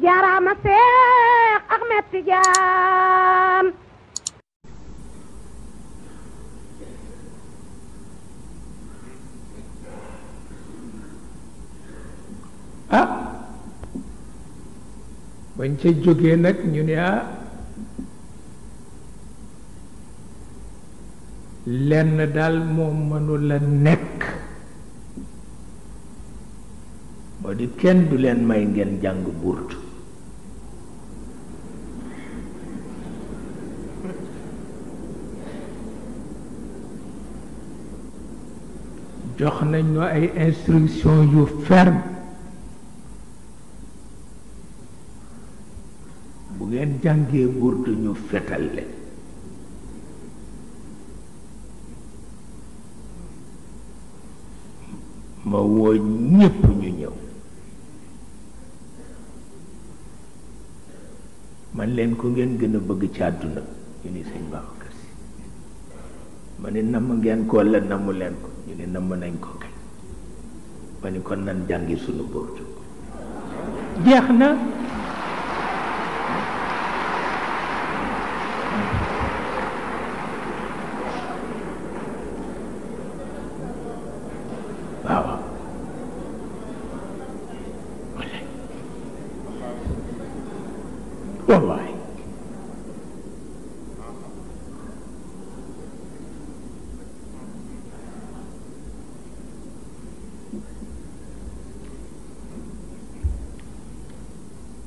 jaaraama Seex Ahmed Tijaan bañ ca jógee nag ñu ne lenn daal moom mënula nekk moo di kenn du leen may ngeen jàng burtu jox nañ ñu ay instruction yu ferme bu ngeen jàngee burtu ñu fetal leen ma woo ñépp ñu ñëw man leen ko ngeen gën a bëgg ci àdduna ñu ni sëñ Babacar Si ma ne namm ngeen ko la namu leen ko ñu ne namm nañ ko kay ma ni kon nan jàngi sunu burtu jeex na waaw wallaay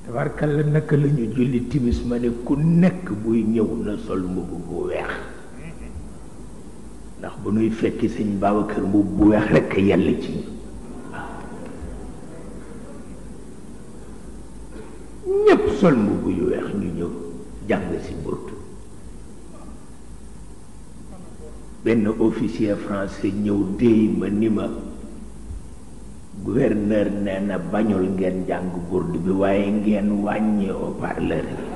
tabarkalla naka la ñu julli timis ma ne ku nekk buy ñëw na sol mbubb bu weex ndax bu nuy fekki sëñ Babacar mbubb bu weex rekk a yàlla ci ñu ñépp sol mbubb yu weex ñu ñëw jàng si burtu benn officier français ñëw déy ma ni ma gouverneur nee na bañul ngeen jàng burdu bi waaye ngeen wàññi haut-parleur yi